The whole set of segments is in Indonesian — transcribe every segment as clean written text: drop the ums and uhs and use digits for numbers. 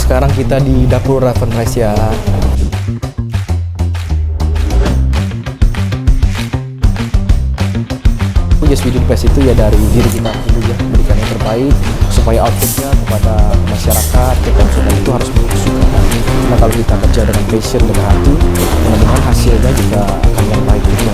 sekarang kita di dapur Ravenrise ya. Yes, we do best itu ya dari diri kita dulu ya, memberikan yang terbaik supaya outputnya kepada masyarakat, ke konsumen itu harus suka. Karena kalau kita kerja dengan passion, dengan hati, mudah-mudahan hasilnya juga akan yang baik juga.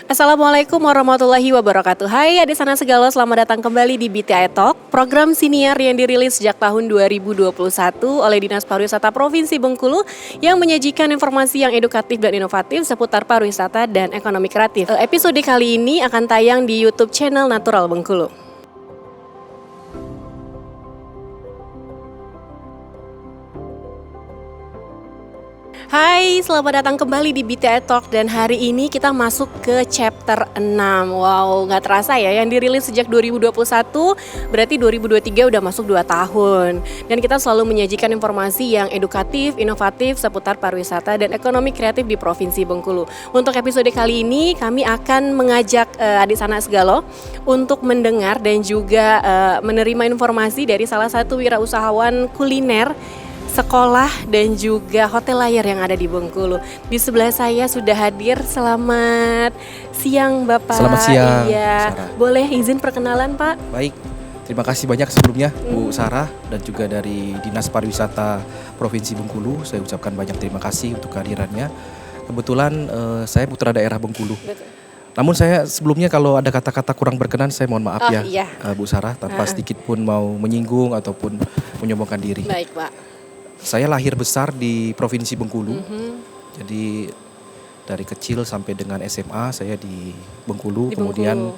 Assalamualaikum warahmatullahi wabarakatuh. Hai adik sana segala, selamat datang kembali di BTI Talk, program siniar yang dirilis sejak tahun 2021 oleh Dinas Pariwisata Provinsi Bengkulu yang menyajikan informasi yang edukatif dan inovatif seputar pariwisata dan ekonomi kreatif. Episode kali ini akan tayang di YouTube channel Natural Bengkulu. Hai, selamat datang kembali di BTI Talk dan hari ini kita masuk ke chapter 6. Wow, gak terasa ya, yang dirilis sejak 2021, berarti 2023 udah masuk 2 tahun. Dan kita selalu menyajikan informasi yang edukatif, inovatif seputar pariwisata dan ekonomi kreatif di Provinsi Bengkulu. Untuk episode kali ini kami akan mengajak adik sana segala untuk mendengar dan juga menerima informasi dari salah satu wirausahawan kuliner, sekolah dan juga hotel layar yang ada di Bengkulu. Di sebelah saya sudah hadir. Selamat siang Bapak. Selamat siang, Iya. Sarah. Boleh izin perkenalan Pak? Baik, terima kasih banyak sebelumnya Bu Sarah dan juga dari Dinas Pariwisata Provinsi Bengkulu. Saya ucapkan banyak terima kasih untuk kehadirannya. Kebetulan saya putra daerah Bengkulu. Betul. Namun saya sebelumnya kalau ada kata-kata kurang berkenan saya mohon maaf ya, Iya. Bu Sarah, tanpa sedikit pun mau menyinggung ataupun menyombongkan diri. Baik Pak. Saya lahir besar di Provinsi Bengkulu. Jadi dari kecil sampai dengan SMA saya di Bengkulu. Di Kemudian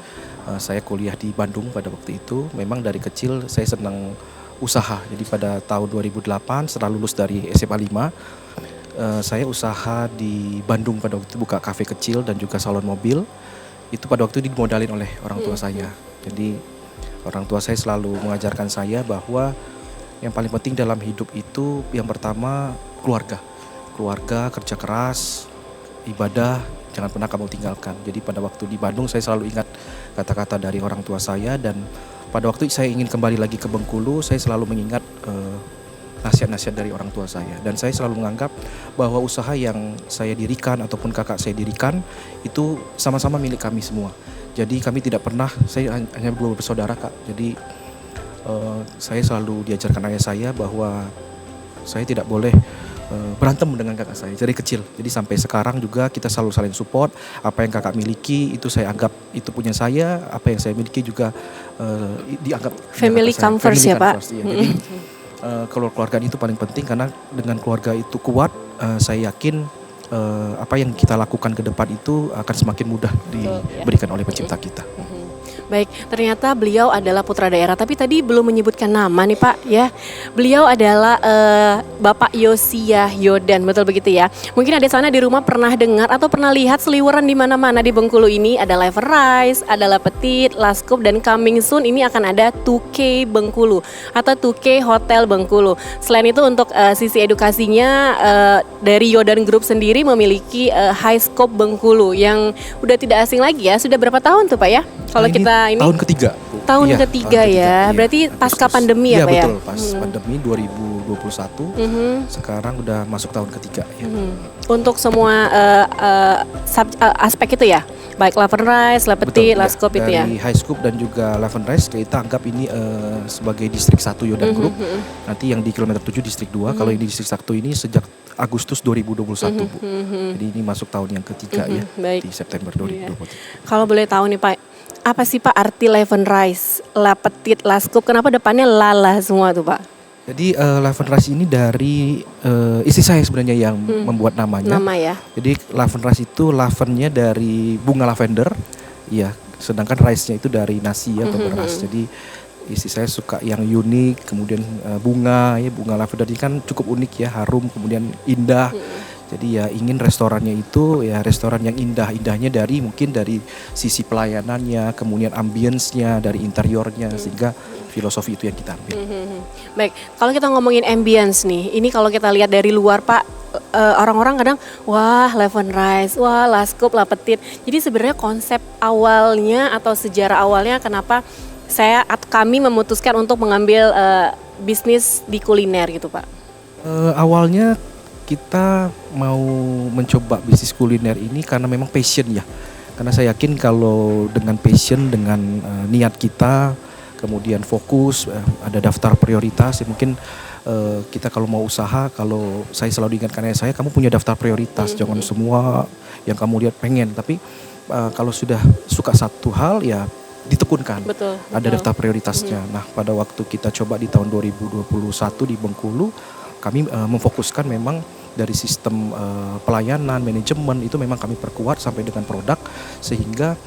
saya kuliah di Bandung pada waktu itu. Memang dari kecil saya senang usaha. Jadi pada tahun 2008 setelah lulus dari SMA 5, saya usaha di Bandung pada waktu itu, buka kafe kecil dan juga salon mobil. Itu pada waktu itu dimodalin oleh orang tua saya. Jadi orang tua saya selalu mengajarkan saya bahwa yang paling penting dalam hidup itu yang pertama keluarga. Keluarga, kerja keras, ibadah, jangan pernah kamu tinggalkan. Jadi pada waktu di Bandung saya selalu ingat kata-kata dari orang tua saya, dan pada waktu saya ingin kembali lagi ke Bengkulu, saya selalu mengingat nasihat-nasihat dari orang tua saya. Dan saya selalu menganggap bahwa usaha yang saya dirikan ataupun kakak saya dirikan itu sama-sama milik kami semua. Jadi kami tidak pernah, saya hanya 2 bersaudara Kak. Jadi saya selalu diajarkan ayah saya bahwa saya tidak boleh berantem dengan kakak saya dari kecil. Jadi sampai sekarang juga kita selalu saling support. Apa yang kakak miliki itu saya anggap itu punya saya. Apa yang saya miliki juga dianggap Family come first ya Pak. Ya. Jadi keluargaan itu paling penting, karena dengan keluarga itu kuat, saya yakin apa yang kita lakukan ke depan itu akan semakin mudah diberikan oleh pencipta kita. Baik, ternyata beliau adalah putra daerah, tapi tadi belum menyebutkan nama nih Pak ya. Beliau adalah Bapak Yosiah Yodan, betul begitu ya. Mungkin ada sana di rumah pernah dengar atau pernah lihat seliweran di mana-mana di Bengkulu ini ada Live Rice, ada Lapetit, Laskup dan coming soon ini akan ada 2K Bengkulu atau 2K Hotel Bengkulu. Selain itu untuk sisi edukasinya dari Yodan Group sendiri memiliki High Scope Bengkulu yang udah tidak asing lagi ya. Sudah berapa tahun tuh Pak ya? Kalau kita ini tahun ketiga, Bu. tahun Iya, ketiga ya. iya. Berarti pasca pandemi ya, Iya Pak ya? betul, pas pandemi 2021. Sekarang udah masuk tahun ketiga ya. Untuk semua aspek itu ya. Baik Live Rice, Lapetit, Betul, Laskup itu ya. dari High Scoop dan juga Live Rice kita anggap ini sebagai distrik 1 Yodan Group. Nanti yang di kilometer 7 distrik 2, kalau yang di distrik 1 ini sejak Agustus 2021 Bu. Jadi ini masuk tahun yang ketiga ya, baik. di September 2023. Kalau boleh tahu nih Pak, apa sih Pak arti Live Rice, Lapetit, Laskup? Kenapa depannya lala semua tuh Pak? Jadi Live Rice ini dari istri saya sebenarnya yang membuat namanya. Nama ya. Jadi Live Rice itu lavennya dari bunga lavender, ya. Sedangkan rice-nya itu dari nasi atau beras. Jadi istri saya suka yang unik, kemudian bunga lavender ini kan cukup unik ya, harum, kemudian indah. Jadi ya ingin restorannya itu ya restoran yang indahnya dari mungkin dari sisi pelayanannya, kemudian ambience-nya, dari interiornya, sehingga filosofi itu yang kita ambil. Baik, kalau kita ngomongin ambience nih, ini kalau kita lihat dari luar Pak, orang-orang kadang wah Live Rice, wah Laskup, Lapetit. Jadi sebenarnya konsep awalnya atau sejarah awalnya kenapa kami memutuskan untuk mengambil bisnis di kuliner gitu Pak? Awalnya kita mau mencoba bisnis kuliner ini karena memang passion ya. Karena saya yakin kalau dengan passion, dengan niat kita, kemudian fokus, ada daftar prioritas, ya mungkin kita kalau mau usaha, kalau saya selalu diingatkan ayah saya, kamu punya daftar prioritas, jangan semua yang kamu lihat pengen, tapi kalau sudah suka satu hal ya ditekunkan. Betul. Ada daftar prioritasnya. Nah, pada waktu kita coba di tahun 2021 di Bengkulu, kami memfokuskan memang dari sistem pelayanan, manajemen itu memang kami perkuat sampai dengan produk, sehingga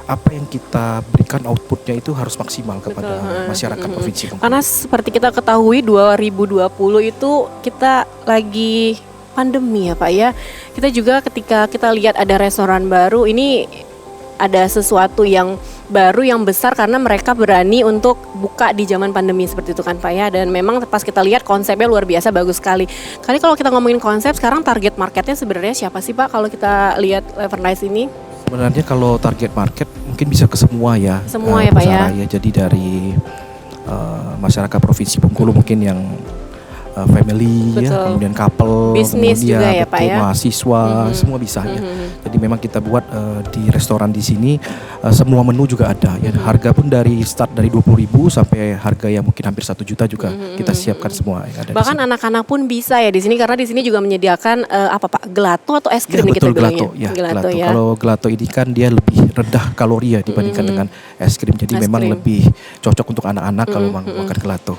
apa yang kita berikan outputnya itu harus maksimal kepada masyarakat Provinsi Bengkulu. Karena seperti kita ketahui 2020 itu kita lagi pandemi ya Pak ya. Kita juga ketika kita lihat ada restoran baru ini ada sesuatu yang baru yang besar karena mereka berani untuk buka di zaman pandemi seperti itu kan Pak ya. Dan memang pas kita lihat konsepnya luar biasa bagus sekali. Kali kalau kita ngomongin konsep sekarang target marketnya sebenarnya siapa sih Pak kalau kita lihat Live Rice ini? Sebenarnya kalau target market mungkin bisa ke semua ya. Semua ya Pak ya. Jadi dari masyarakat Provinsi Bengkulu mungkin yang family ya, kemudian couple, bisnis juga ya Pak ya, mahasiswa, semua bisa ya. Jadi memang kita buat di restoran di sini semua menu juga ada ya. Harga pun dari start dari 20.000 sampai harga yang mungkin hampir 1 juta juga kita siapkan semua yang ada. Bahkan anak-anak pun bisa ya di sini karena di sini juga menyediakan apa Pak, gelato atau es krim ya, kita bilangnya. Ya, gelato. Ya. Kalau gelato ini kan dia lebih rendah kalori ya dibandingkan dengan es krim. Jadi memang lebih cocok untuk anak-anak kalau makan gelato.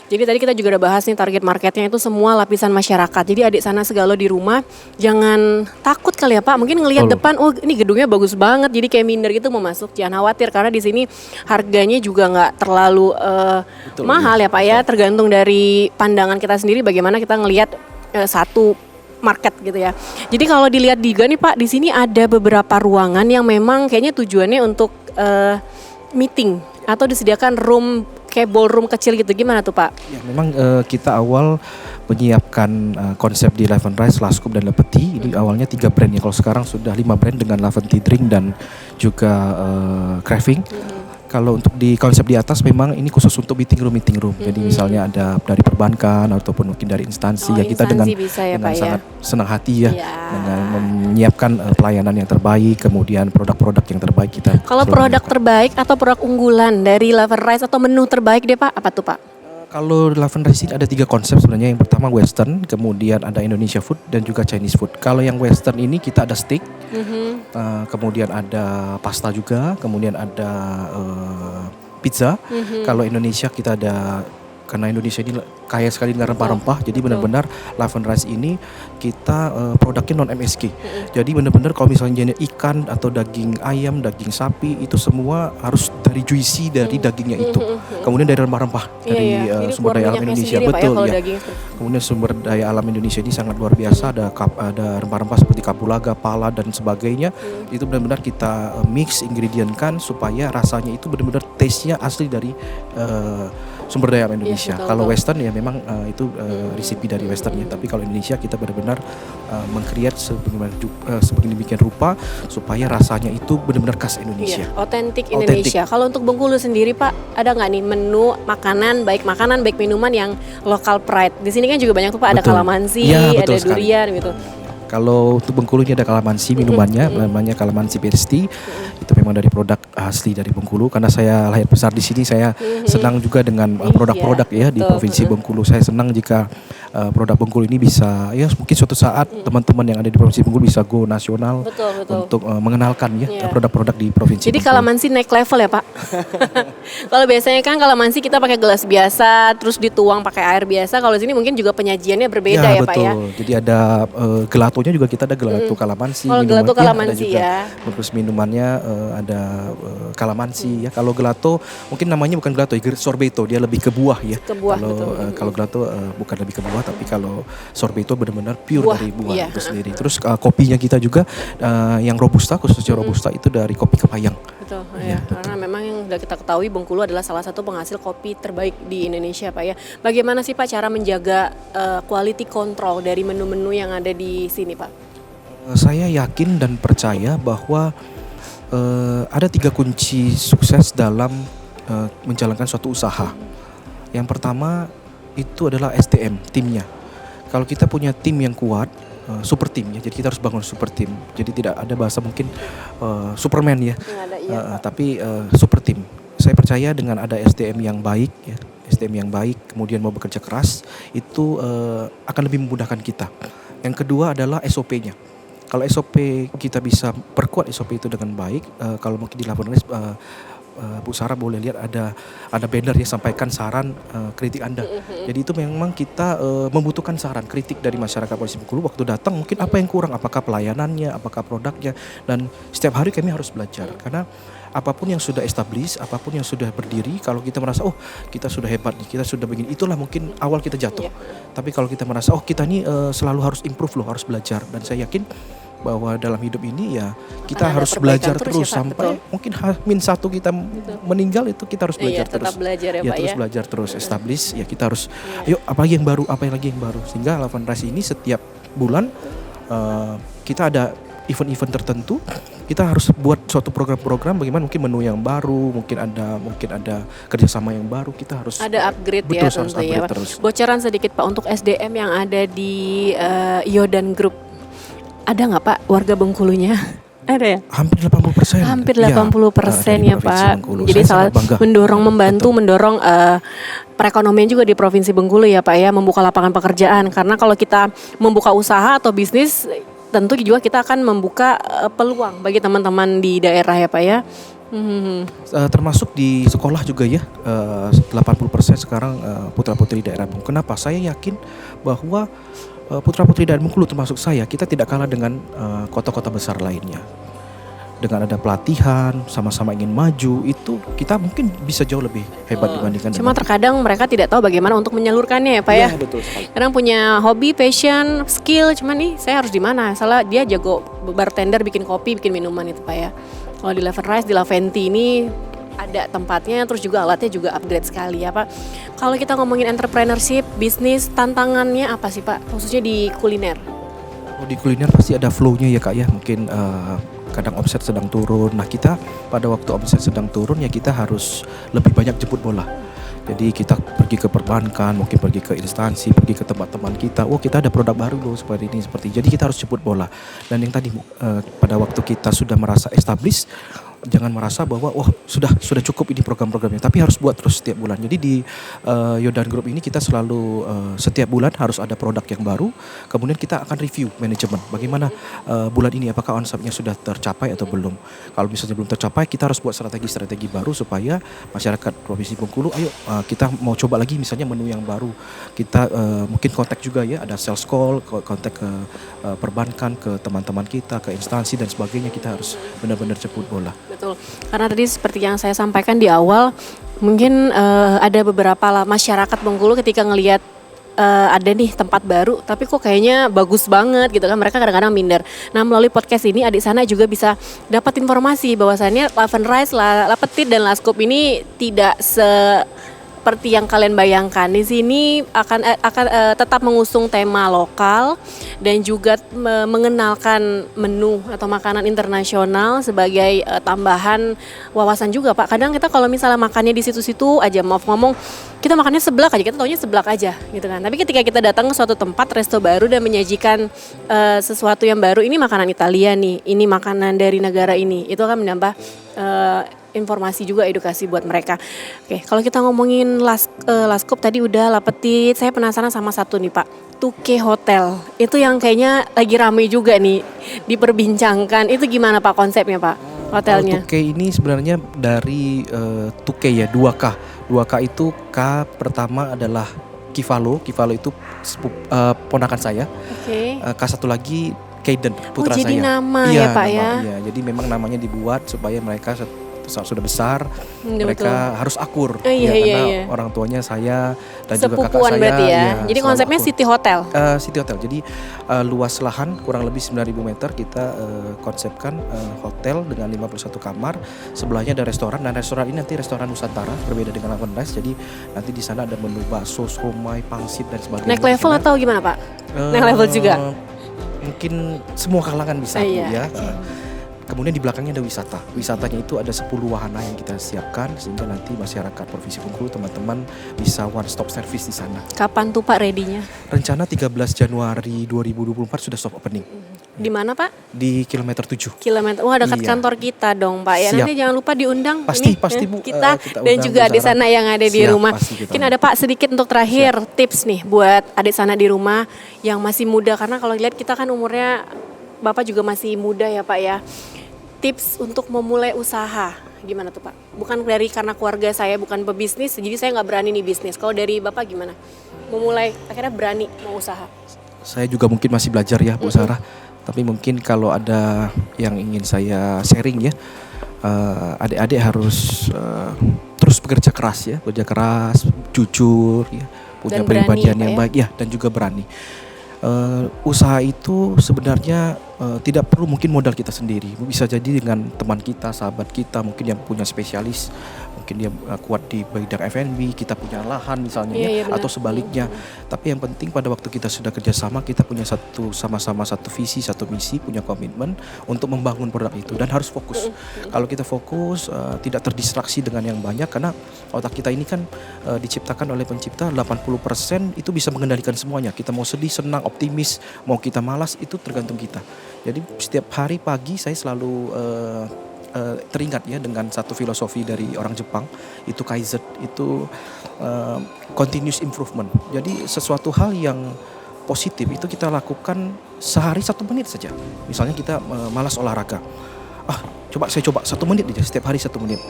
Jadi tadi kita juga udah bahas nih target marketnya itu semua lapisan masyarakat. Jadi adik sana segala di rumah jangan takut kali ya Pak. Mungkin ngelihat depan, oh ini gedungnya bagus banget. Jadi kayak minder gitu mau masuk. Jangan khawatir karena di sini harganya juga nggak terlalu mahal ya Pak ya. Tergantung dari pandangan kita sendiri bagaimana kita ngelihat satu market gitu ya. Jadi kalau dilihat juga nih Pak, di sini ada beberapa ruangan yang memang kayaknya tujuannya untuk meeting atau disediakan room kayak ballroom kecil gitu, gimana tuh Pak? Ya, memang kita awal menyiapkan konsep di Live Rice, Laskup dan Lapetit. Ini awalnya 3 brand ya. Kalau sekarang sudah 5 brand dengan Laventi Drink dan juga Craving. Kalau untuk di konsep di atas memang ini khusus untuk meeting room. Jadi misalnya ada dari perbankan ataupun mungkin dari instansi ya, kita dengan ya, Pak, sangat senang hati ya, dengan menyiapkan pelayanan yang terbaik, kemudian produk-produk yang terbaik kita. Kalau produk terbaik atau produk unggulan dari Live Rice atau menu terbaik deh Pak, apa tuh Pak? Kalau Live Rice ini ada 3 konsep sebenarnya. Yang pertama Western, kemudian ada Indonesia food dan juga Chinese food. Kalau yang Western ini kita ada steak, kemudian ada pasta juga, kemudian ada pizza. Kalau Indonesia kita ada karena Indonesia ini kaya sekali dengan rempah-rempah, jadi betul. benar-benar Love and Rice ini kita produknya non MSG. Jadi benar-benar kalau misalnya ikan atau daging ayam, daging sapi itu semua harus dari juicy dari dagingnya itu. Kemudian dari rempah-rempah dari Jadi sumber keluar daya alam minyaknya Indonesia, sendiri, Pak, ya, betul kalau ya. daging. Kemudian sumber daya alam Indonesia ini sangat luar biasa, ada rempah-rempah seperti kapulaga, pala dan sebagainya. Itu benar-benar kita mix ingredientkan supaya rasanya itu benar-benar taste-nya asli dari sumber daya alam Indonesia. betul, Kalau betul. Western ya memang itu resipi dari Westernnya. Tapi kalau Indonesia kita benar-benar meng-create sebagaimana rupa supaya rasanya itu benar-benar khas Indonesia. Iya, otentik Indonesia. Kalau untuk Bengkulu sendiri Pak, ada nggak nih menu makanan baik minuman yang local pride? Di sini kan juga banyak tuh Pak, ada Betul. kalamansi, Ya, ada betul sekali. durian gitu. Kalau untuk Bengkulu ini ada kalamansi minumannya, namanya kalamansi Besti. Itu memang dari produk asli dari Bengkulu. Karena saya lahir besar di sini, saya senang juga dengan produk-produk ya di betul. provinsi Bengkulu. Saya senang jika produk Bengkulu ini bisa, ya mungkin suatu saat teman-teman yang ada di provinsi Bengkulu bisa go nasional Betul. untuk mengenalkan ya Iya. produk-produk di provinsi Jadi Bengkulu. kalamansi naik level ya Pak. Kalau biasanya kan kalamansi kita pakai gelas biasa, terus dituang pakai air biasa. Kalau sini mungkin juga penyajiannya berbeda ya Pak betul. ya. Jadi ada gelatonya juga, kita ada gelato kalamansi. Kalau gelato minuman- kalamansi ada juga. ya. Terus minumannya ada kalamansi ya. Kalau gelato mungkin namanya bukan gelato, ya, sorbeto, dia lebih ke buah ya. Ke buah, Kalau betul. kalau gelato bukan lebih ke buah, tapi kalau sorbeto benar-benar pure Buah, dari buah iya. itu sendiri. Terus kopinya kita juga yang robusta, khususnya robusta itu dari kopi Kepayang. Betul, Iya, ya. Karena memang yang sudah kita ketahui Bengkulu adalah salah satu penghasil kopi terbaik di Indonesia Pak ya. Bagaimana sih Pak cara menjaga quality control dari menu-menu yang ada di sini Pak? Saya yakin dan percaya bahwa ada 3 kunci sukses dalam menjalankan suatu usaha. Yang pertama itu adalah SDM, timnya. Kalau kita punya tim yang kuat, super tim ya, jadi kita harus bangun super tim. Jadi tidak ada bahasa mungkin Superman ya, Yang ada iya Pak. tapi super tim. Saya percaya dengan ada SDM yang baik ya, SDM yang baik, kemudian mau bekerja keras, itu akan lebih memudahkan kita. Yang kedua adalah SOP-nya. Kalau SOP kita bisa perkuat SOP itu dengan baik, kalau mungkin di laporan Bu Sarah boleh lihat ada banner ya, sampaikan saran kritik Anda. Jadi itu memang kita membutuhkan saran kritik dari masyarakat Provinsi Bengkulu waktu datang, mungkin apa yang kurang, apakah pelayanannya, apakah produknya, dan setiap hari kami harus belajar karena apapun yang sudah established, apapun yang sudah berdiri, kalau kita merasa oh kita sudah hebat nih, kita sudah begini, itulah mungkin awal kita jatuh. Tapi kalau kita merasa oh kita ini selalu harus improve loh, harus belajar, dan saya yakin bahwa dalam hidup ini ya kita Ada harus perbaikan belajar terus terus ya, Pak, sampai betul. mungkin H-1 kita meninggal, itu kita harus belajar Iya, terus. tetap belajar ya, Pak terus ya. belajar terus, establish ya, kita harus ayo apa lagi yang baru, sehingga Love and Rice ini setiap bulan kita ada event-event tertentu, kita harus buat suatu program-program bagaimana mungkin menu yang baru, mungkin ada kerjasama yang baru, kita harus Ada upgrade betul, ya harus tentunya upgrade Pak. terus. Bocoran sedikit Pak untuk SDM yang ada di Yodan Group. Ada nggak Pak warga Bengkulunya? Ada ya? Hampir 80%. Hampir Iya, 80% dari ya Provinsi Pak. Bengkulu. Jadi Saya salah sangat bangga. mendorong perekonomian juga di Provinsi Bengkulu ya Pak ya, membuka lapangan pekerjaan. Karena kalau kita membuka usaha atau bisnis, tentu juga kita akan membuka peluang bagi teman-teman di daerah ya Pak ya. Termasuk di sekolah juga ya, 80% sekarang putra-putri daerah Bengkulu. Kenapa? Saya yakin bahwa putra-putri daerah Bengkulu termasuk saya, kita tidak kalah dengan kota-kota besar lainnya. Dengan ada pelatihan, sama-sama ingin maju, itu kita mungkin bisa jauh lebih hebat dibandingkan Cuma dengan terkadang mereka tidak tahu bagaimana untuk menyalurkannya ya Pak ya. Iya, betul sekali. Kadang punya hobi, passion, skill, cuman nih saya harus di mana? Salah dia jago bartender, bikin kopi, bikin minuman itu Pak ya. Kalau di Love and Rice, di Laventi ini ada tempatnya, terus juga alatnya juga upgrade sekali ya Pak. Kalau kita ngomongin entrepreneurship, bisnis, tantangannya apa sih Pak? Khususnya di kuliner. Kalau di kuliner pasti ada flow-nya ya Kak ya, mungkin kadang omset sedang turun. Nah kita pada waktu omset sedang turun ya kita harus lebih banyak jemput bola. Jadi kita pergi ke perbankan, mungkin pergi ke instansi, pergi ke teman-teman kita. Oh kita ada produk baru loh seperti ini, seperti. Jadi kita harus jemput bola. Dan yang tadi pada waktu kita sudah merasa established, jangan merasa bahwa sudah cukup ini program-programnya, tapi harus buat terus setiap bulan. Jadi di Yodan Group ini kita selalu setiap bulan harus ada produk yang baru, kemudian kita akan review manajemen bagaimana bulan ini apakah omsetnya sudah tercapai atau belum. Kalau misalnya belum tercapai, kita harus buat strategi-strategi baru supaya masyarakat Provinsi Bengkulu, ayo kita mau coba lagi misalnya menu yang baru. Kita mungkin kontak juga ya, ada sales call, kontak ke perbankan, ke teman-teman kita, ke instansi dan sebagainya. Kita harus benar-benar jemput bola. Betul, karena tadi seperti yang saya sampaikan di awal, mungkin ada beberapa masyarakat Bengkulu ketika ngelihat ada nih tempat baru, tapi kok kayaknya bagus banget gitu kan, mereka kadang-kadang minder. Nah, melalui podcast ini Adik Sana juga bisa dapat informasi bahwasannya Laven Rice, La Petite dan La Scoop ini tidak seperti yang kalian bayangkan. Di sini akan tetap mengusung tema lokal dan juga mengenalkan menu atau makanan internasional sebagai tambahan wawasan juga, Pak. Kadang kita kalau misalnya makannya di situ-situ aja, maaf ngomong, kita makannya seblak aja, kita taunya seblak aja gitu kan. Tapi ketika kita datang ke suatu tempat resto baru dan menyajikan sesuatu yang baru, ini makanan Italia nih, ini makanan dari negara ini, itu akan menambah informasi juga, edukasi buat mereka. Oke, kalau kita ngomongin Laskop tadi udah, La Petite, saya penasaran sama satu nih Pak, Tuke Hotel. Itu yang kayaknya lagi rame juga nih diperbincangkan. Itu gimana Pak konsepnya Pak, hotelnya? Tuke ini sebenarnya dari Tuke ya, 2K. 2K itu K pertama adalah Kivalo itu ponakan saya. Oke. K satu lagi Kaiden, putra jadi saya. nama Iya, ya Pak nama, ya? Iya, jadi memang namanya dibuat supaya mereka sudah besar, mereka betul. harus akur, Iya, karena iya. orang tuanya saya dan juga kakak Sepupuan saya. berarti ya? Iya, Jadi selalu konsepnya akur. City Hotel? City Hotel, jadi luas lahan kurang lebih 9.000 meter kita konsepkan hotel dengan 51 kamar. Sebelahnya ada restoran, dan restoran ini nanti restoran Nusantara, berbeda dengan Laven Rice. Jadi nanti di sana ada menu bakso, somai, pangsit dan sebagainya. Naik level atau gimana Pak? Naik level juga? Mungkin semua kalangan bisa Iya, ya. oke. Kemudian di belakangnya ada wisata. Wisatanya itu ada 10 wahana yang kita siapkan sehingga nanti masyarakat Provinsi Bengkulu, teman-teman bisa one stop service di sana. Kapan tuh Pak ready-nya? Rencana 13 Januari 2024 sudah soft opening. Di mana Pak? Di kilometer 7. Kilometer. Wah, dekat Iya. kantor kita dong Pak ya. Siap. Nanti jangan lupa diundang Pasti, ini, pasti, Bu. kita Kita dan undang juga Bu adik Sarah. sana yang ada di Siap, rumah. pasti kita Mungkin undang. ada Pak sedikit untuk terakhir tips nih buat adik sana di rumah yang masih muda, karena kalau lihat kita kan umurnya Bapak juga masih muda ya Pak ya. Tips untuk memulai usaha gimana tuh Pak? Bukan dari karena keluarga saya bukan pebisnis, jadi saya nggak berani nih bisnis. Kalau dari Bapak gimana? Memulai akhirnya berani mau usaha. Saya juga mungkin masih belajar ya Bu Sarah. Tapi mungkin kalau ada yang ingin saya sharing ya, adik-adik harus terus bekerja keras ya, jujur ya, punya Dan berani, kepribadian Pak yang ya? baik ya, dan juga berani. Usaha itu sebenarnya tidak perlu mungkin modal kita sendiri, bisa jadi dengan teman kita, sahabat kita, mungkin yang punya spesialis, mungkin dia kuat di bidang F&B, kita punya lahan misalnya Iya, ya, benar. atau sebaliknya. Tapi yang penting pada waktu kita sudah kerjasama, kita punya sama-sama satu visi, satu misi, punya komitmen untuk membangun produk itu, dan harus fokus. Kalau kita fokus, tidak terdistraksi dengan yang banyak, karena otak kita ini kan diciptakan oleh pencipta 80% itu bisa mengendalikan semuanya. Kita mau sedih, senang, optimis, mau kita malas, itu tergantung kita. Jadi setiap hari pagi saya selalu teringat ya dengan satu filosofi dari orang Jepang, itu Kaizen, itu continuous improvement. Jadi sesuatu hal yang positif itu kita lakukan sehari 1 menit saja. Misalnya kita malas olahraga, coba 1 menit aja, setiap hari 1 menit.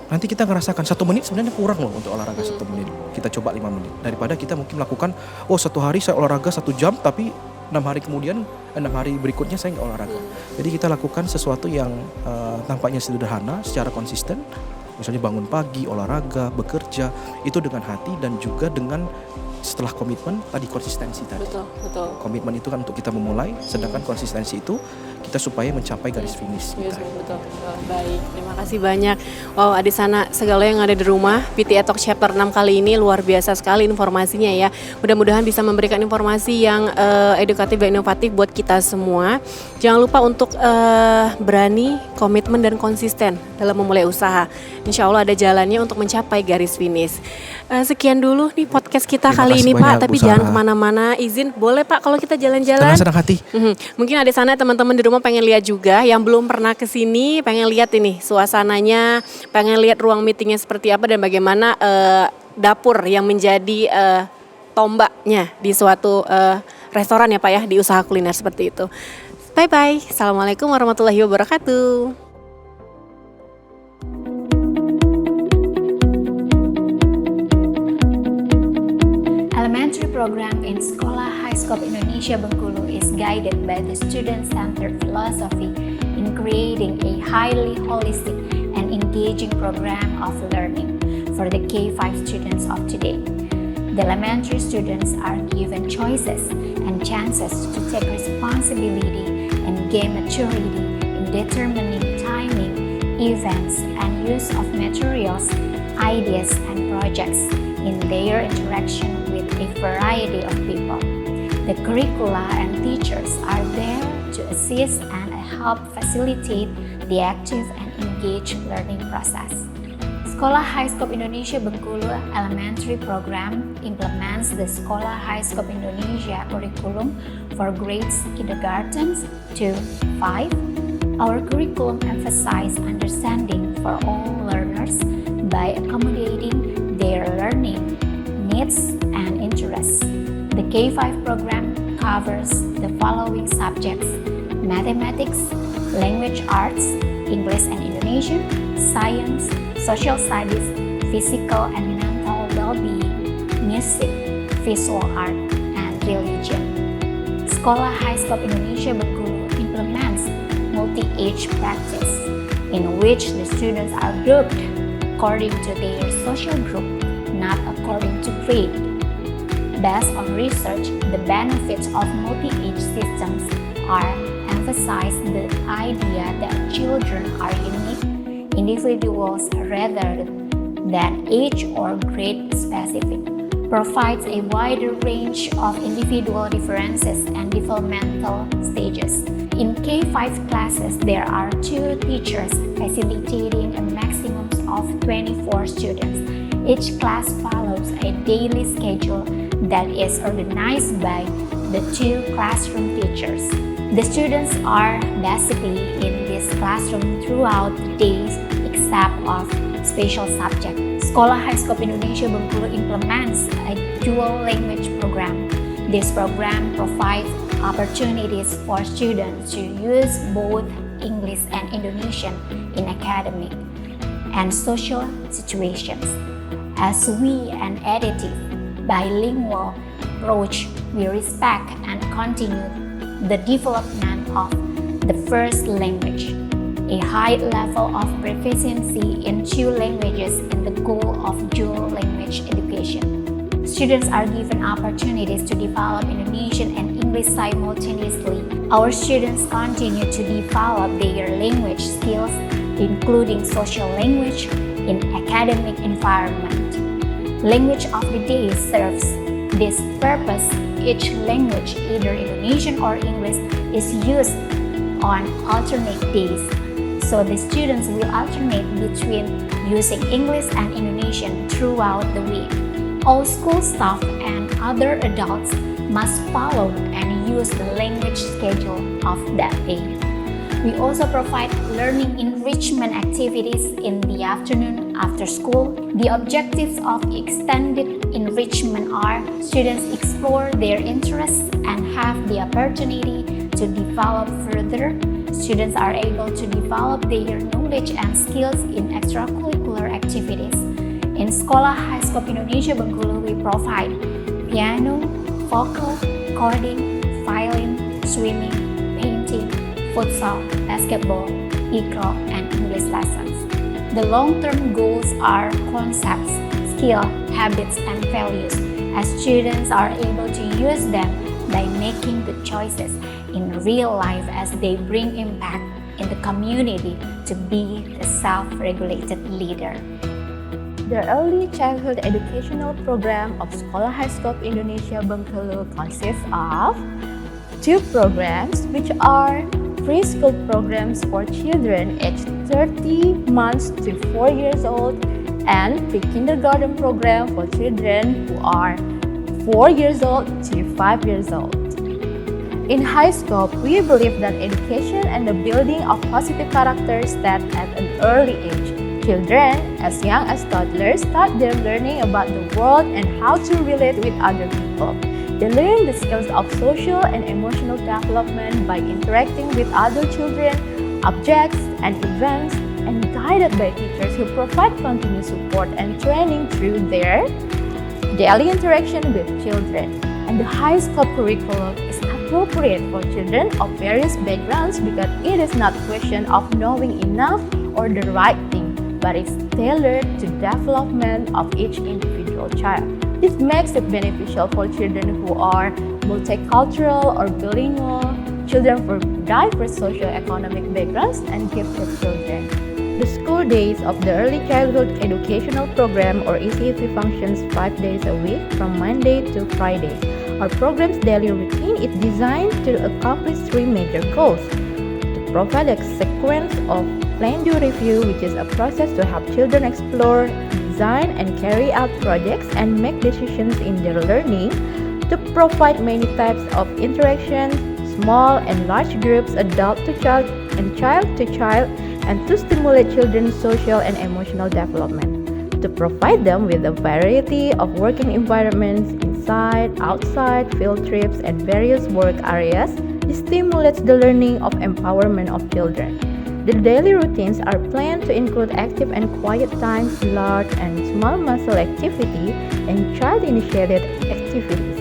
Nanti kita ngerasakan 1 menit sebenarnya kurang loh untuk olahraga 1 menit. Kita coba 5 menit. Daripada kita mungkin lakukan, 1 hari saya olahraga 1 jam, tapi 6 hari kemudian, 6 hari berikutnya saya nggak olahraga. Jadi kita lakukan sesuatu yang tampaknya sederhana secara konsisten. Misalnya bangun pagi, olahraga, bekerja, itu dengan hati dan juga dengan setelah komitmen tadi, konsistensi tadi. Betul. Komitmen itu kan untuk kita memulai, sedangkan konsistensi itu kita supaya mencapai garis finish Yes, kita. betul. Baik, terima kasih banyak. Wow, adik sana segala yang ada di rumah, PTA Talk Chapter 6 kali ini luar biasa sekali informasinya ya. Mudah-mudahan bisa memberikan informasi yang edukatif dan inovatif buat kita semua. Jangan lupa untuk berani, komitmen dan konsisten dalam memulai usaha. Insya Allah ada jalannya untuk mencapai garis finish. Sekian dulu nih podcast podcast kita Terima kali kasih ini Pak. banyak, Tapi Bu jangan Sarah. kemana-mana. Izin boleh Pak kalau kita jalan-jalan? Senang-senang hati. Mungkin ada sana teman-teman di rumah pengen lihat juga, yang belum pernah ke sini pengen lihat ini suasananya, pengen lihat ruang meetingnya seperti apa dan bagaimana dapur yang menjadi tombaknya di suatu restoran ya Pak ya, di usaha kuliner seperti itu. Bye-bye. Assalamualaikum warahmatullahi wabarakatuh. Elementary program in Sekolah Highscope Indonesia Bengkulu is guided by the student-centered philosophy in creating a highly holistic and engaging program of learning for the K5 students of today. The elementary students are given choices and chances to take responsibility and gain maturity in determining timing, events, and use of materials, ideas, and projects in their interaction with a variety of people. The curricula and teachers are there to assist and help facilitate the active and engaged learning process. Sekolah Highscope Indonesia Bengkulu Elementary Program implements the Sekolah Highscope Indonesia curriculum for grades kindergarten to 5. Our curriculum emphasizes understanding for all learners by accommodating their learning needs and interests. The K5 program covers the following subjects: mathematics, language arts, English and Indonesian, science, social studies, physical and mental well-being, music, visual art, and religion. Sekolah Highscope Indonesia Bengkulu implements multi-age practice in which the students are grouped according to their social group, not according to grade. Based on research, the benefits of multi-age systems are emphasized the idea that children are unique individuals rather than age or grade specific, provides a wider range of individual differences and developmental stages. In K5 classes, there are 2 teachers facilitating a maximum of 24 students. Each class follows a daily schedule that is organized by the 2 classroom teachers. The students are basically in this classroom throughout the days except of special subject. Sekolah Highscope Indonesia Bengkulu implements a dual language program. This program provides opportunities for students to use both English and Indonesian in academic and social situations. As we an additive, bilingual approach, we respect and continue the development of the first language, a high level of proficiency in 2 languages in the goal of dual language education. Students are given opportunities to develop Indonesian and English simultaneously. Our students continue to develop their language skills, including social language, in academic environment. Language of the day serves this purpose. Each language, either Indonesian or English, is used on alternate days. So the students will alternate between using English and Indonesian throughout the week. All school staff and other adults must follow and use the language schedule of that day. We also provide learning enrichment activities in the afternoon after school. The objectives of extended enrichment are students explore their interests and have the opportunity to develop further. Students are able to develop their knowledge and skills in extracurricular activities. In Sekolah Highscope Indonesia Bengkulu, we provide piano, vocal, coding, violin, swimming, painting, futsal, basketball, Iqra, and English lessons. The long-term goals are concepts, skill, habits, and values, as students are able to use them by making good choices in real life as they bring impact in the community to be the self-regulated leader. The Early Childhood Educational Program of Sekolah Highscope Indonesia Bengkulu consists of 2 programs, which are preschool programs for children aged 30 months to 4 years old and pre-kindergarten program for children who are 4 years old to 5 years old. In HighScope, we believe that education and the building of positive character start at an early age. Children, as young as toddlers, start their learning about the world and how to relate with other people. They learn the skills of social and emotional development by interacting with other children, objects, and events, and guided by teachers who provide continuous support and training through their daily interaction with children. And the HighScope curriculum is appropriate for children of various backgrounds because it is not a question of knowing enough or the right thing, but it's tailored to development of each individual child. This makes it beneficial for children who are multicultural or bilingual, children from diverse socio-economic backgrounds, and gifted children. The school days of the Early Childhood Educational Program or ECEP functions 5 days a week from Monday to Friday. Our program's daily routine is designed to accomplish 3 major goals: to provide a sequence of plan do review, which is a process to help children explore, design, and carry out projects and make decisions in their learning, to provide many types of interaction, small and large groups, adult to child and child to child, and to stimulate children's social and emotional development, to provide them with a variety of working environments inside, outside, field trips, and various work areas. This stimulates the learning of empowerment of children. The daily routines are planned to include active and quiet times, large and small muscle activity, and child-initiated activities.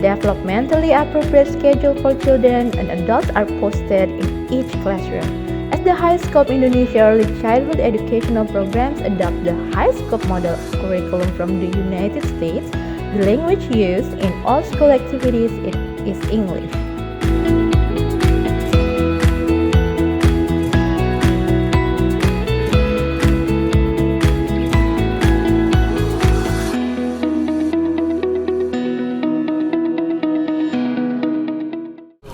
The developmentally appropriate schedule for children and adults are posted in each classroom. As the HighScope Indonesia Early Childhood Educational Programs adopt the HighScope model curriculum from the United States, the language used in all school activities is English.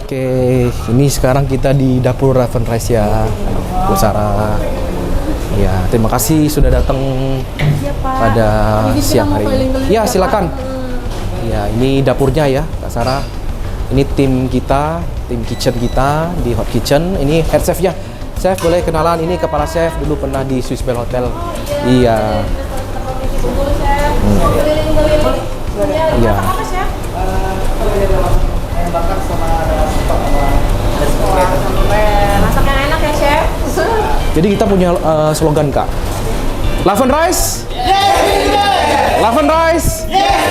Oke, ini sekarang kita di dapur Raven Rice ya, Bu Sarah. Ya, terima kasih sudah datang pada siang hari ini. Ya, silakan. Ya, ini dapurnya ya, Kak Sarah. Ini tim kita, tim kitchen kita di Hot Kitchen. Ini head chefnya. Chef, boleh kenalan, ini kepala chef, dulu pernah di Swiss Bell Hotel. Iya. Iya. Masak yang enak ya, Chef. Jadi kita punya slogan, Kak. Raven Rice? Yes, Raven Rice? Yes,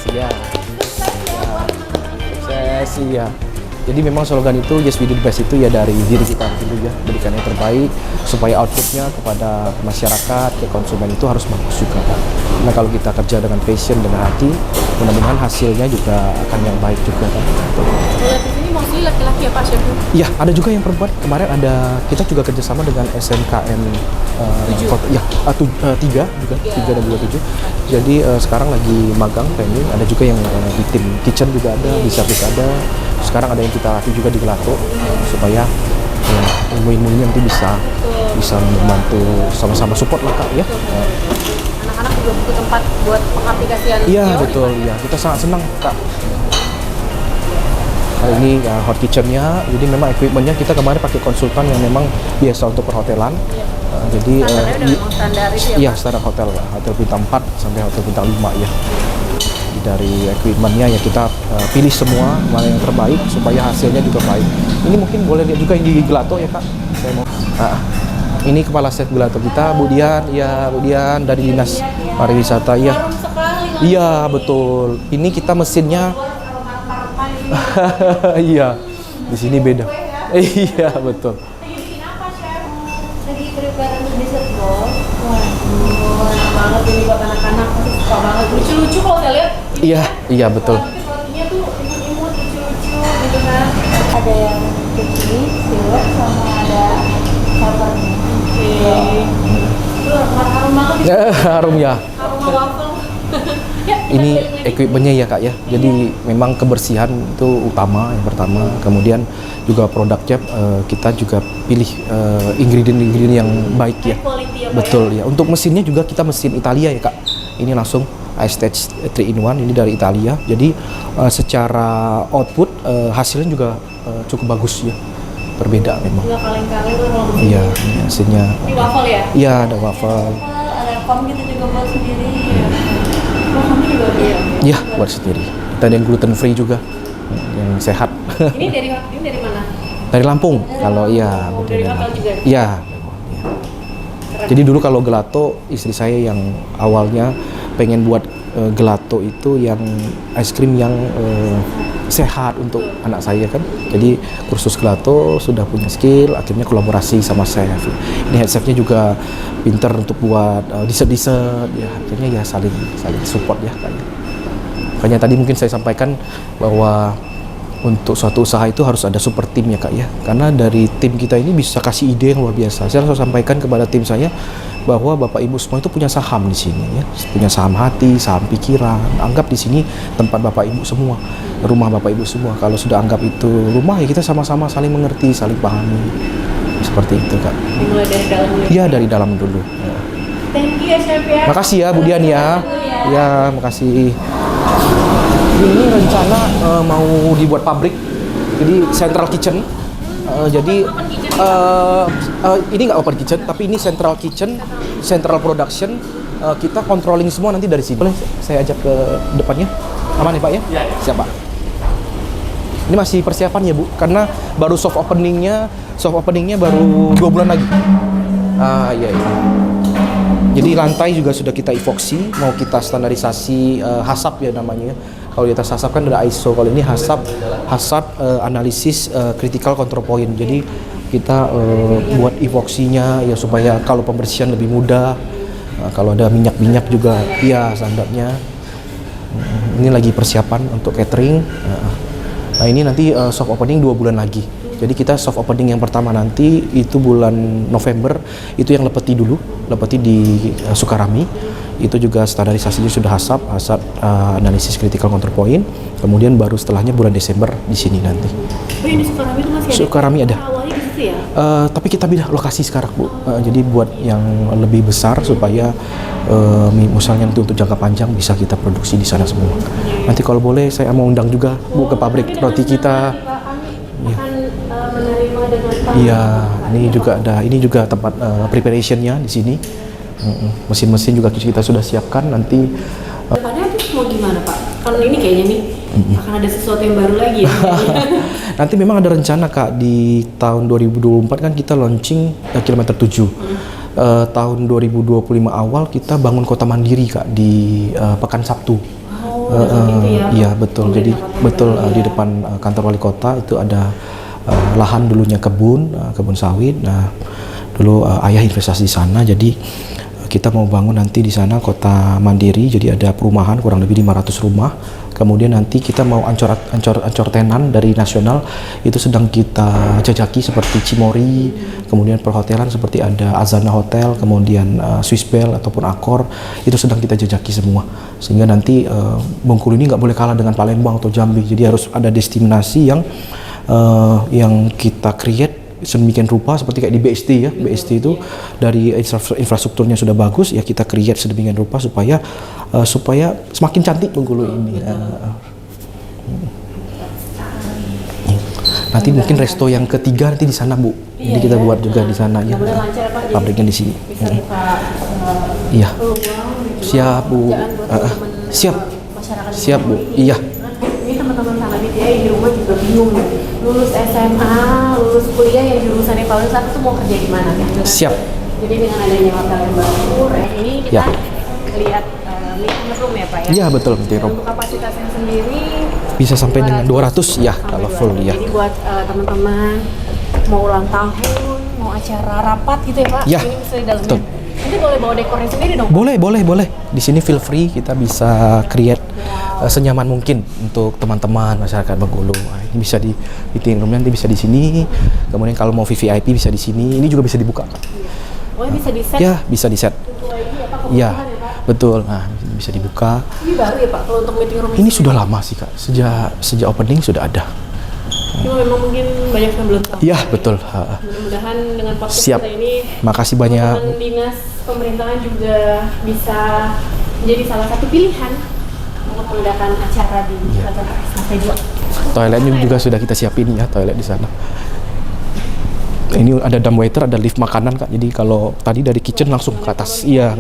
siap. Iya. Jadi memang slogan itu Yes We Do The Best itu ya dari diri kita dulu ya, berikan yang terbaik supaya outputnya kepada masyarakat, ke konsumen itu harus bagus juga. Nah kalau kita kerja dengan passion, dengan hati, mudah-mudahan hasilnya juga akan yang baik juga kan. Lihat di sini mostly laki-laki ya Pak Chef? Iya, ada juga yang perempuan. Kemarin ada kita juga kerjasama dengan SMKN 3 dan 27. Jadi sekarang lagi magang training. Ada juga yang di tim kitchen juga ada, di service ada. Sekarang ada yang kita latih juga di Gelato supaya ya, ilmu-ilmunya nanti bisa membantu sama-sama support lah Kak ya. Anak-anak juga butuh tempat buat pengaplikasian. Iya betul, ya kita sangat senang Kak. Hari ini hot kitchen-nya, jadi memang equipment-nya kita kemarin pakai konsultan yang memang biasa untuk perhotelan. Jadi standarnya udah memang standar itu ya? Iya, standar hotel bintang 4 sampai hotel bintang 5 ya. Dari equipment-nya ya kita pilih semua mana yang terbaik supaya hasilnya juga baik. Ini mungkin boleh lihat juga yang di Gelato ya Kak. Saya mau. Ini kepala chef Gelato kita, Bu Dian, ya Bu Dian dari Dinas Pariwisata ya. Iya betul. Ini kita mesinnya. Iya, di sini beda. Iya betul. Bikin apa Chef? Tadi prepare untuk dessert bowl. Waduh, enak banget ini buat anak-anak, pasti suka banget. Lucu-lucu kalau saya lihat. Iya betul. Tapi rotinya tuh imut-imut, lucu-lucu gitu kan. Ada yang cookie, sirup, sama ada sabarnya. Oke. Itu harum banget. Harum ya. Aroma waffle. Ini equipmentnya ya Kak ya. Jadi memang kebersihan itu utama yang pertama. Kemudian juga produknya kita juga pilih ingredient-ingredient yang baik ya. Betul ya. Untuk mesinnya juga kita mesin Italia ya Kak. Ini langsung iStage 3-in-1 ini dari Italia. Jadi secara output hasilnya juga cukup bagus ya. Berbeda memang. Nggak kaleng-kaleng lah kalau begini. Iya, ini mesinnya. Ini waffle ya? Iya, ada waffle. Ada kom gitu juga buat sendiri. Oh, kami juga ada ya? Iya, buat sendiri. Kita ada yang gluten free juga, yang sehat. Ini dari mana? Dari Lampung, kalau iya. Oh, dari hotel juga? Iya. Jadi dulu kalau gelato, istri saya yang awalnya pengen buat gelato itu yang es krim yang sehat untuk anak saya kan. Jadi kursus gelato sudah punya skill, akhirnya kolaborasi sama chef. Ini head chefnya juga pinter untuk buat dessert-dessert ya. Akhirnya ya saling support ya kayaknya. Makanya tadi mungkin saya sampaikan bahwa untuk suatu usaha itu harus ada super tim ya Kak ya. Karena dari tim kita ini bisa kasih ide yang luar biasa. Saya langsung sampaikan kepada tim saya bahwa Bapak Ibu semua itu punya saham di sini ya. Punya saham hati, saham pikiran. Anggap di sini tempat Bapak Ibu semua, rumah Bapak Ibu semua. Kalau sudah anggap itu rumah ya kita sama-sama saling mengerti, saling pahami. Seperti itu Kak. Dimulai dari dalam dulu. Iya, dari dalam dulu. Ya. Thank you ya Chef ya. Makasih ya Bu Dian ya. Ya, makasih. Ini rencana mau dibuat pabrik, jadi central kitchen. Jadi ini nggak open kitchen, tapi ini central kitchen, central production. Kita controlling semua nanti dari sini. Boleh saya ajak ke depannya? Aman ya Pak ya? Iya. Siap Pak. Ini masih persiapan ya Bu, karena baru soft openingnya baru 2 bulan lagi. Iya. Jadi lantai juga sudah kita epoxy, mau kita standarisasi HACCP ya namanya. Kalau di atas HACCP kan ada ISO, kalau ini HACCP analisis critical control point. Jadi kita buat epoxinya ya supaya kalau pembersihan lebih mudah. Kalau ada minyak-minyak juga ya standarnya. Ini lagi persiapan untuk catering. Nah ini nanti soft opening 2 bulan lagi. Jadi kita soft opening yang pertama nanti itu bulan November, itu yang lepeti dulu, lepeti di Sukarami. Itu juga standarisasinya sudah HACCP analisis critical control point. Kemudian baru setelahnya bulan Desember di sini nanti. Oh, ini Sukarami itu masih ada? Sukarami ada. Awalnya di situ ya? Tapi kita pindah lokasi sekarang Bu. Jadi buat yang lebih besar supaya misalnya nanti untuk jangka panjang bisa kita produksi di sana semua. Nanti kalau boleh saya mau undang juga Bu ke pabrik roti kita. Menerima dengan Iya, ini juga tempat preparationnya di sini. Mesin-mesin juga kita sudah siapkan nanti. depannya itu mau gimana Pak? Kalau ini kayaknya nih akan ada sesuatu yang baru lagi ya. Nanti memang ada rencana Kak di tahun 2024 kan kita launching kilometer 7. Tahun 2025 awal kita bangun kota mandiri Kak di Pekan Sabtu. Gitu ya. Iya betul. Jadi betul di depan kantor wali kota itu ada lahan dulunya kebun sawit. Nah dulu ayah investasi di sana, jadi kita mau bangun nanti di sana kota mandiri. Jadi ada perumahan kurang lebih 500 rumah. Kemudian nanti kita mau ancor tenan dari nasional itu sedang kita jajaki seperti Cimory, kemudian perhotelan seperti ada Azana Hotel, kemudian Swiss Bell ataupun Accor, itu sedang kita jajaki semua. Sehingga nanti Bengkulu ini nggak boleh kalah dengan Palembang atau Jambi. Jadi harus ada destinasi yang kita create sedemikian rupa seperti kayak di BSD ya. BSD itu dari infrastrukturnya sudah bagus ya, kita create sedemikian rupa supaya semakin cantik Bengkulu ini. Nanti mungkin resto yang ketiga nanti di sana Bu. Jadi kita buat juga di sana ya. Pabriknya di sini. Iya. Siap Bu. Siap Bu. Iya. Ini teman-teman Salamit ya yang di rumah juga bingung nih. Lulus SMA, lulus kuliah yang jurusannya pariwisata tuh mau kerja di mana? Siap. Jadi dengan adanya hotel yang baru, ini kita Ya. lihat meeting room ya Pak ya? Iya betul meeting room. Untuk kapasitasnya sendiri Bisa sampai dengan 200 ya kalau full ya. Jadi buat teman-teman mau ulang tahun, mau acara rapat gitu ya Pak? Ya, Ini bisa di dalamnya. betul. Nanti boleh bawa dekornya sendiri dong? Boleh. Di sini feel free, kita bisa create senyaman mungkin untuk teman-teman masyarakat Bengkulu. Nah, ini bisa di meeting room, nanti bisa di sini. Kemudian kalau mau VVIP bisa di sini. Ini juga bisa dibuka. Oh bisa di set? Ya, bisa di set. Sesuai ini apa Ya, kebutuhan ya Pak? betul. Nah, bisa dibuka. Ini baru ya Pak, kalau untuk meeting room Ini sudah lama sih Kak, sejak opening sudah ada. Cuma memang mungkin banyak yang belum tahu. Iya betul. Mudah-mudahan dengan podcast Siap. kita ini Makasih banyak. teman dinas pemerintahan juga bisa menjadi salah satu pilihan untuk mengadakan acara di kantor lantai 2. Toiletnya juga sudah kita siapin ya, toilet di sana. Ini ada dumb waiter, ada lift makanan Kak. Jadi kalau tadi dari kitchen langsung ke atas. Iya.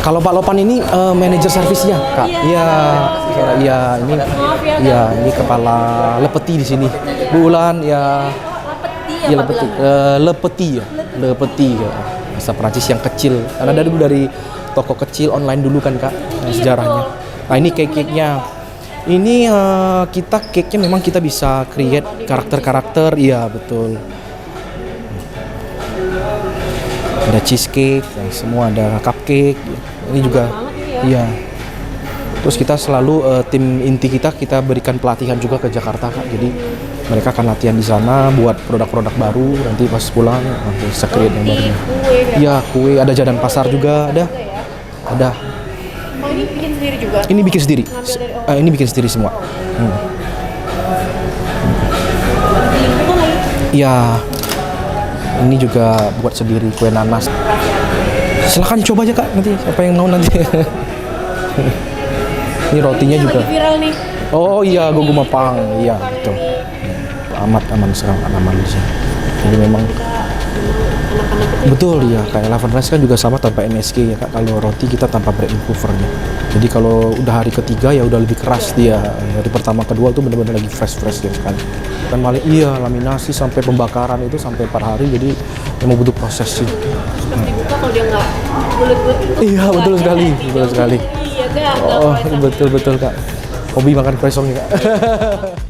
Kalau Pak Lopan ini manajer servisnya Kak. Iya. Iya, ini iya, ini kepala lepeti di sini. Bu Ulan ya. Iya lepeti. Lepeti ya. Lepeti ya. Bahasa Perancis yang kecil. Karena dari toko kecil online dulu kan Kak, sejarahnya. Nah, ini cake-nya. Ini cake-nya memang kita bisa create karakter-karakter, iya betul. Ada cheesecake, semua ada cupcake. Ini juga, iya. Terus kita selalu tim inti kita berikan pelatihan juga ke Jakarta Kak. Jadi mereka akan latihan di sana buat produk-produk baru. Nanti pas pulang nanti bisa create yang baru. Iya kue, ada jadan pasar juga ada. Ada. Oh ini bikin sendiri juga? Ini bikin sendiri. Ini bikin sendiri semua. Iya. Ini juga buat sendiri kue nanas. Silakan coba aja Kak nanti apa yang mau nanti. Ini rotinya Ini juga. lagi viral nih. Oh iya, gogo mapang. Iya, betul. Amat aman sekarang, aman di sini. Jadi memang betul ya, kayak Laven Rice kan juga sama tanpa MSG ya Kak. Kalau roti kita tanpa bread improvernya. Jadi kalau udah hari ketiga ya udah lebih keras dia. Hari pertama kedua tuh benar-benar lagi fresh ya kan. Kan malah iya laminasi sampai pembakaran itu sampai 4 hari. Jadi memang butuh proses sih. Pas dibuka kalau dia nggak bulat-bulat itu. Iya betul sekali, betul sekali. Iya gak. Oh betul Kak. Hobi makan kresongnya Kak.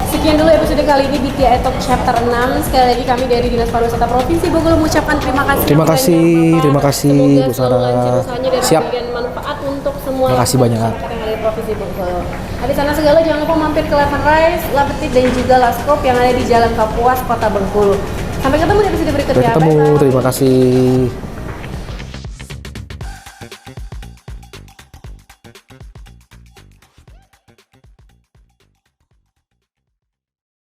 Sekian dulu episode kali ini BTI Talk Chapter 6. Sekali lagi kami dari Dinas Pariwisata Provinsi Bengkulu mengucapkan terima kasih. Terima kasih Bu Semoga selalu Sarah. lancar usahanya dan Siap. memberikan manfaat untuk semua Terima kasih banyak. masyarakat yang ada di Provinsi Bengkulu. Nah, di sana segala jangan lupa mampir ke Laven Rice, Lapetit dan juga Laskop yang ada di Jalan Kapuas, Kota Bengkulu. Sampai ketemu di episode berikutnya. Sampai ketemu, Bye-bye. terima kasih.